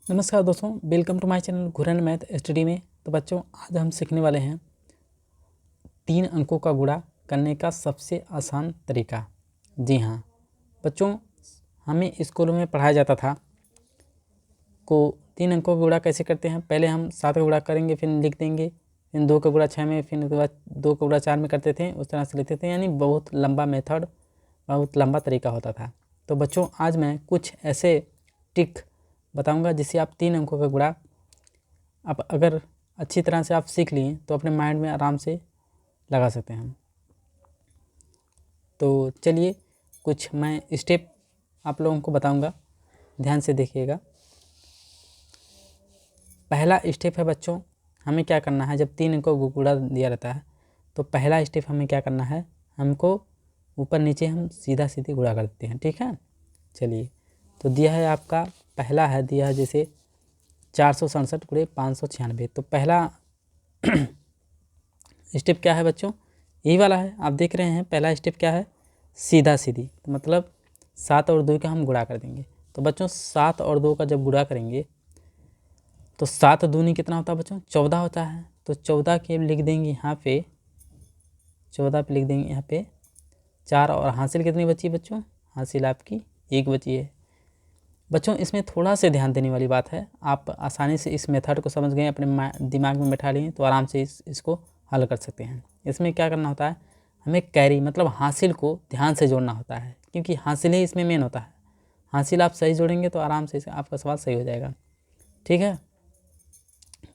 नमस्कार दोस्तों, welcome to my channel Ghuran math study में। तो बच्चों, आज हम सीखने वाले हैं 3 अंकों का गुणा करने का सबसे आसान तरीका। जी हाँ बच्चों, हमें स्कूलों में पढ़ाया जाता था को 3 अंकों का गुणा कैसे करते हैं। पहले हम 7 का गुणा करेंगे, फिर लिख देंगे, फिर 2 का गुणा 6 में, फिर उसके बाद 2 का गुणा 4 में करते थे। उस तरह से लिखते थे, यानी बहुत लंबा मेथड, बहुत लंबा तरीका होता था। तो बच्चों, आज मैं कुछ ऐसे ट्रिक बताऊंगा जिससे आप 3 अंकों का गुणा आप अगर अच्छी तरह से आप सीख लिए तो अपने माइंड में आराम से लगा सकते हैं। तो चलिए कुछ मैं स्टेप आप लोगों को बताऊंगा, ध्यान से देखिएगा। पहला स्टेप है बच्चों, हमें क्या करना है। जब 3 अंकों का गुणा दिया रहता है तो पहला स्टेप हमें क्या करना है, हमको ऊपर नीचे हम सीधा सीधी गुणा कर देते हैं। ठीक है, चलिए। तो दिया है आपका, पहला है दिया है जैसे 467 गुणे 596। तो पहला स्टेप क्या है बच्चों, यही वाला है। आप देख रहे हैं पहला स्टेप क्या है, सीधा सीधी। तो मतलब 7 और 2 का हम गुणा कर देंगे। तो बच्चों 7 और 2 का जब गुणा करेंगे तो 7 दूनी कितना होता है बच्चों, 14 होता है। तो 14 के लिख देंगे यहाँ पे, 14 पे लिख देंगे यहाँ पे 4। और हासिल कितनी बची बच्चों, हासिल आपकी 1 बची है। बच्चों इसमें थोड़ा सा ध्यान देने वाली बात है। आप आसानी से इस मेथड को समझ गए, अपने दिमाग में बैठा लिए तो आराम से इसको हल कर सकते हैं। इसमें क्या करना होता है, हमें कैरी मतलब हासिल को ध्यान से जोड़ना होता है, क्योंकि हासिल ही इसमें मेन होता है। हासिल आप सही जोड़ेंगे तो आराम से आपका सवाल सही हो जाएगा। ठीक है,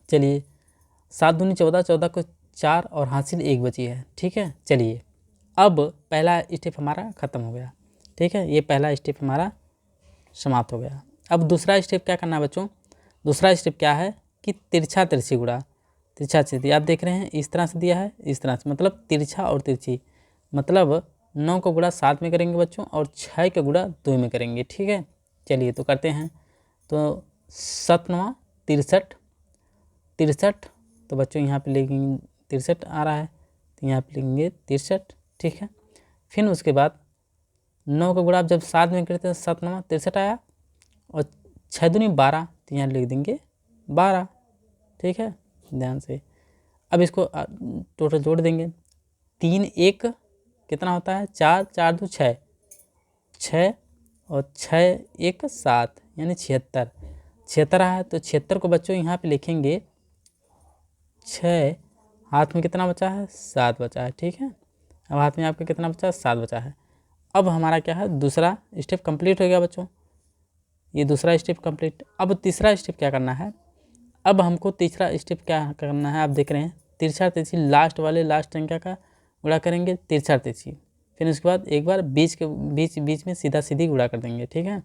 चलिए। 7 दूनी 14, 14 को 4 और हासिल 1 बची है। ठीक है, चलिए। अब पहला स्टेप हमारा ख़त्म हो गया। ठीक है, ये पहला स्टेप हमारा समाप्त हो गया। अब दूसरा स्टेप क्या करना है बच्चों, दूसरा स्टेप क्या है कि तिरछा तिरछी गुणा। तिरछा तिरछी आप देख रहे हैं, इस तरह से दिया है, इस तरह से, मतलब तिरछा और तिरछी। मतलब 9 का गुणा 7 में करेंगे बच्चों और 6 का गुणा 2 में करेंगे। ठीक है, चलिए तो करते हैं। तो 7 9 63, 63। तो बच्चों यहाँ पे लिखेंगे 63 आ रहा है, तो यहाँ पे लिखेंगे 63। ठीक है, फिर उसके बाद 9 का गुणा आप जब 7 में करते हैं, 7 9 63 आया, और 6 दूनी 12, तो यहाँ लिख देंगे 12। ठीक है, ध्यान से। अब इसको टोटल जोड़ देंगे। 3 1 कितना होता है, 4, 4 2 6, 6 और 6 1 7, यानी 76। 76 है, तो 76 को बच्चों यहाँ पे लिखेंगे 6, हाथ में कितना बचा है, 7 बचा है। ठीक है, अब हाथ में आपका कितना बचा है, 7 बचा है। अब हमारा क्या है, दूसरा स्टेप कंप्लीट हो गया बच्चों, ये दूसरा स्टेप कंप्लीट। अब तीसरा स्टेप क्या करना है, अब हमको तीसरा स्टेप क्या करना है, आप देख रहे हैं तिरछा तिरछी, लास्ट वाले लास्ट संख्या का गुणा करेंगे तिरछा तिरछी। फिर उसके बाद एक बार बीच में सीधा सीधी गुणा कर देंगे। ठीक है,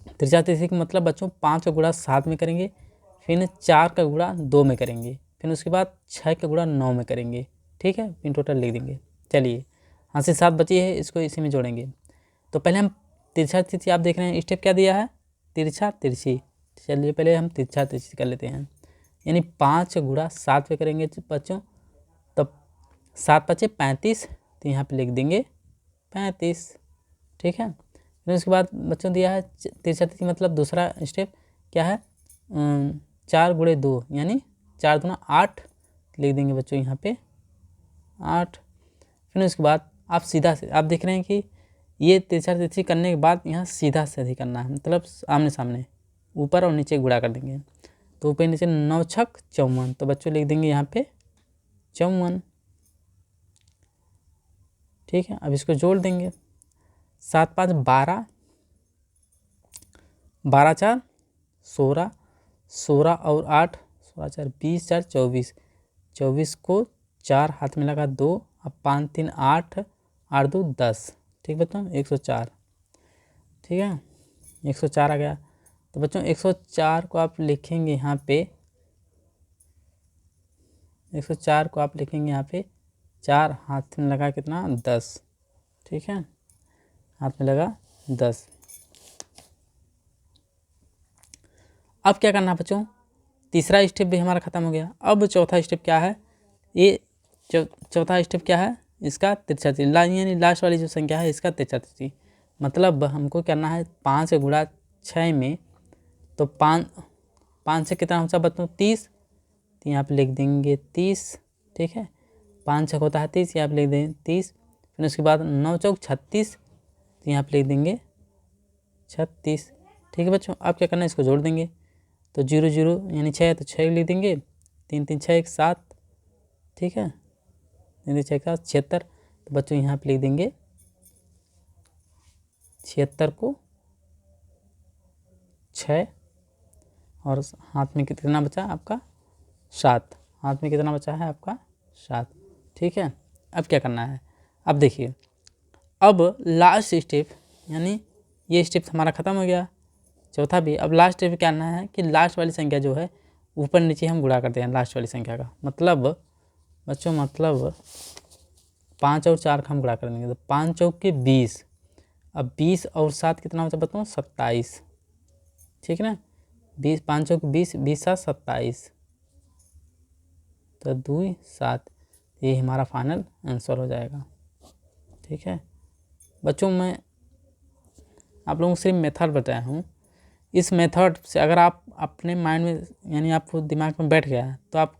तिरछा तिरछी का मतलब बच्चों 5 का गुणा 7 में करेंगे, फिर 4 का गुणा 2 में करेंगे, फिर उसके बाद 6 का गुणा 9 में करेंगे। ठीक है, फिर टोटल लिख देंगे। चलिए, यहाँ से 7 बची है, इसको इसी में जोड़ेंगे। तो पहले हम तिरछा तिरछी, आप देख रहे हैं स्टेप क्या दिया है, तिरछा तिरछी। चलिए पहले हम तिरछा तिरछी कर लेते हैं, यानी 5 गुणा 7 पे करेंगे बच्चों, तब 7 5 35, तो यहाँ पे लिख देंगे 35। ठीक है, फिर उसके बाद बच्चों दिया है तिरछा तिरछी, मतलब दूसरा स्टेप क्या है, 4 गुणे 2, यानी 4 दूना 8, लिख देंगे बच्चों यहाँ पे 8। फिर उसके बाद आप सीधा से, आप देख रहे हैं कि ये तिरछा तिरछी करने के बाद यहाँ सीधा सीधी करना है, मतलब आमने सामने ऊपर और नीचे गुणा कर देंगे। तो ऊपर नीचे 9 छक 54, तो बच्चों लिख देंगे यहाँ पे 54। ठीक है, अब इसको जोड़ देंगे। 7 5 12, 12 4 16, 16 और 8, 16 4 20, 4 24, 24 को 4 हाथ में लगा 2, अब 5 3 8, 8 2 10। ठीक बच्चों, 104। ठीक है, 104 आ गया। तो बच्चों 104 को आप लिखेंगे यहाँ पे, 104 को आप लिखेंगे यहाँ पे 4 हाथ में लगा कितना, 10। ठीक है, हाथ में लगा 10। अब क्या करना है बच्चों, तीसरा स्टेप भी हमारा ख़त्म हो गया। अब चौथा स्टेप क्या है, ये चौथा स्टेप क्या है, इसका तिरछा तिरछी, यानी लास्ट वाली जो संख्या है इसका तिरछा तिरछी। मतलब हमको करना है 5 का गुणा 6 में, तो 5 से कितना होता है बच्चों 30, तो यहाँ पे लिख देंगे 30। ठीक है, 5 छक होता है 30, यहाँ पे लिख देंगे 30। फिर उसके बाद 9 चौक 36, तो यहाँ पे लिख देंगे 36। ठीक है बच्चों, अब क्या करना है, इसको जोड़ देंगे। तो 0 0 यानी 6 है तो 6 लिख देंगे, 3 3 6 1 7। ठीक है, 3 3 6 1 7 76। तो बच्चों यहाँ पे लिख देंगे 76 को 6, और हाथ में कितना बचा आपका 7। हाथ में कितना बचा है आपका 7। ठीक है, अब क्या करना है, अब देखिए, अब लास्ट स्टेप, यानी ये स्टेप हमारा ख़त्म हो गया, चौथा भी। अब लास्ट स्टेप क्या करना है कि लास्ट वाली संख्या जो है ऊपर नीचे हम गुणा करते हैं लास्ट वाली संख्या का। मतलब बच्चों 5 और 4 का हम गुणा कर देंगे, तो 5 चौक के 20। अब 20 और 7 कितना होता है बच्चों 27। ठीक है ना, 20 5 चौक 20, 20 7 27, तो 2 7। ये हमारा फाइनल आंसर हो जाएगा। ठीक है बच्चों, मैं आप लोगों को सिर्फ मेथड बताया हूँ। इस मेथड से अगर आप अपने माइंड में, यानी आपको दिमाग में बैठ गया है, तो आप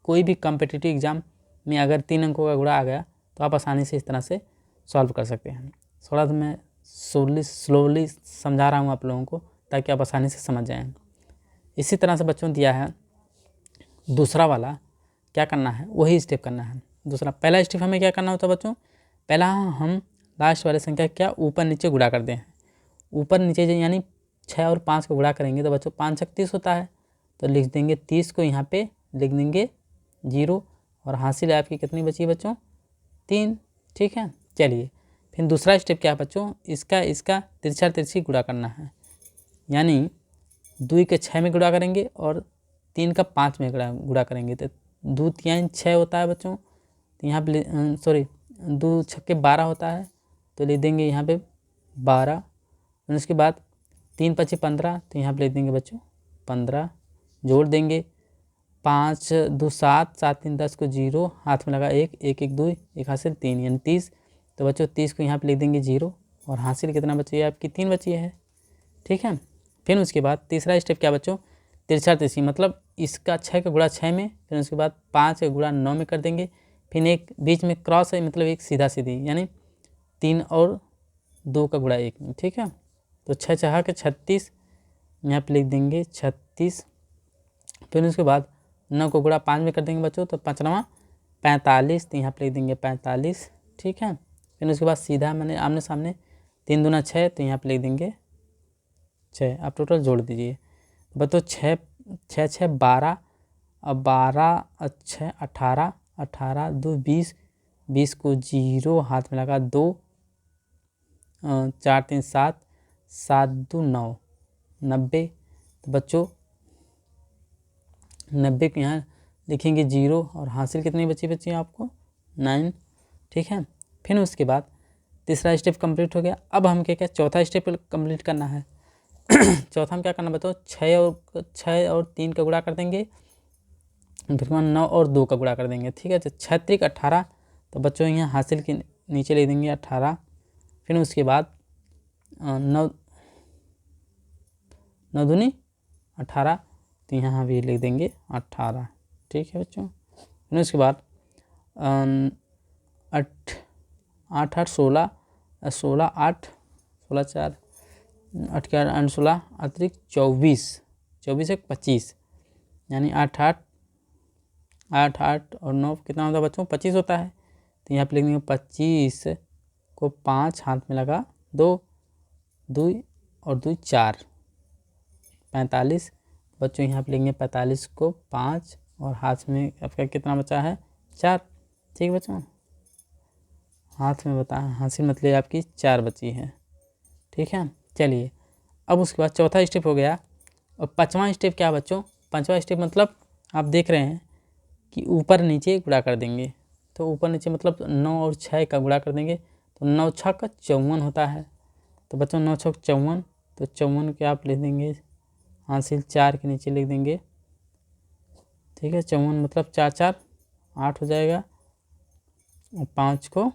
कोई भी कॉम्पिटिटिव एग्ज़ाम में अगर 3 अंकों का गुणा आ गया तो आप आसानी से इस तरह से सॉल्व कर सकते हैं। थोड़ा सा मैं स्लोली समझा रहा हूँ आप लोगों को, ताकि आप आसानी से समझ जाएँ। इसी तरह से बच्चों दिया है दूसरा वाला, क्या करना है वही स्टेप करना है। दूसरा, पहला स्टेप हमें क्या करना होता है बच्चों, पहला हम लास्ट वाली संख्या क्या ऊपर नीचे गुणा करते हैं। ऊपर नीचे यानी 6 और 5 को गुणा करेंगे तो बच्चों 5 छक 30 होता है, तो लिख देंगे 30 को यहाँ पे लिख देंगे 0, और हासिल आपकी कितनी बची बच्चों 3। ठीक है, चलिए फिर दूसरा स्टेप क्या है बच्चों, इसका तिरछा तिरछी गुणा करना है। यानी 2 के 6 में गुणा करेंगे और 3 का 5 में गुणा करेंगे, तो 2 3 6 होता है बच्चों, तो यहाँ पे 2 छक्के 12 होता है, तो लिख देंगे यहाँ पे 12। फिर उसके बाद 3 5 15, तो यहाँ पे लिख देंगे बच्चों 15। जोड़ देंगे 5 2 7, 7 3 10 को 0, हाथ में लगा 1 1 1 2, 1 हासिल 3 यानी 30। तो बच्चों 30 को यहाँ पे लिख देंगे 0, और हासिल कितना बची है आपकी 3 बची है। ठीक है, फिर उसके बाद तीसरा स्टेप क्या बच्चों, तिरछा तिरछी, मतलब इसका 6 का गुणा 6 में, फिर उसके बाद 5 का गुणा 9 में कर देंगे। फिर एक बीच में क्रॉस है, मतलब एक सीधा सीधी, यानी 3 और 2 का गुणा 1 में। ठीक है, तो 6 6 के 36, यहाँ पे लिख देंगे 36। फिर उसके बाद 9 को गुणा 5 में कर देंगे बच्चों, तो 5 9 45, तो यहाँ पे लिख देंगे 45। ठीक है, फिर उसके बाद सीधा मैंने आमने सामने 3 दूना 6, तो यहाँ पे लिख देंगे 6। आप टोटल जोड़ दीजिए बच्चों, 6 6 6 12, अब 12 6 18, 18 2 20, 20 को 0, हाथ में लगा 2, 4 3 7, 7 2 9, 90। तो बच्चों 90 को यहाँ लिखेंगे 0, और हासिल कितनी बची आपको 9। ठीक है, फिर उसके बाद तीसरा स्टेप कंप्लीट हो गया। अब हम क्या चौथा स्टेप कंप्लीट करना है। चौथा में क्या करना बताओ, 6 और 3 का गुणा कर देंगे, फिर 9 और 2 का गुणा कर देंगे। ठीक है, तो 6 3 18, तो बच्चों यहाँ हासिल के नीचे ले देंगे 18। फिर उसके बाद 9 9 दूनी 18, तो यहाँ भी लिख देंगे 18। ठीक है बच्चों, फिर उसके बाद 8 8 16, 16 8 16 4 8 के 8 16 अतिरिक्त 24, 24 1 25, यानी 8 8 8 8 और 9 कितना होता है बच्चों 25 होता है। तो यहाँ पे लिख देंगे 25 को 5, हाथ में लगा 2 2 और 2 4, 45। बच्चों यहाँ पे लेंगे 45 को 5, और हाथ में आपका कितना बचा है 4। ठीक है बच्चों, हाथ में बता हासिल मतलब आपकी 4 बची है। ठीक है, चलिए अब उसके बाद चौथा स्टेप हो गया, और पांचवा स्टेप क्या बच्चों, पांचवा स्टेप मतलब आप देख रहे हैं कि ऊपर नीचे गुणा कर देंगे। तो ऊपर नीचे मतलब 9 और 6 का गुणा कर देंगे, तो 9 6 का 54 होता है। तो बच्चों 9 6 54, तो 54 के आप लिख देंगे हासिल 4 के नीचे लिख देंगे। ठीक है, 54 मतलब 4 4 8 हो जाएगा, और 5 को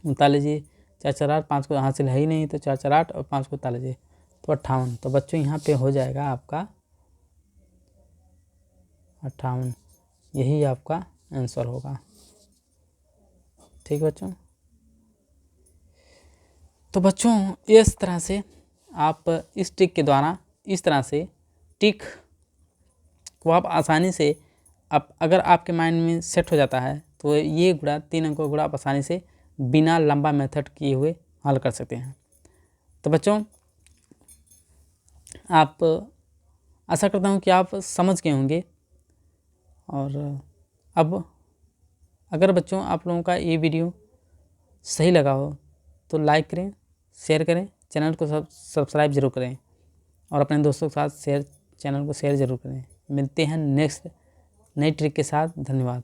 39, 4 4 8, 5 को हासिल है ही नहीं, तो 4 4 8 और 5 को ताला लीजिए तो 58। तो बच्चों यहाँ पे हो जाएगा आपका 58, यही आपका आंसर होगा। ठीक बच्चों, तो बच्चों इस तरह से आप इस ट्रिक के द्वारा, इस तरह से ट्रिक को आप आसानी से, आप अगर आपके माइंड में सेट हो जाता है तो ये गुणा 3 अंकों का गुणा आप आसानी से बिना लंबा मेथड किए हुए हल कर सकते हैं। तो बच्चों आप, आशा करता हूँ कि आप समझ गए होंगे। और अब अगर बच्चों आप लोगों का ये वीडियो सही लगा हो तो लाइक करें, शेयर करें, चैनल को सब्सक्राइब जरूर करें और अपने दोस्तों के साथ चैनल को शेयर जरूर करें। मिलते हैं नेक्स्ट नई ट्रिक के साथ। धन्यवाद।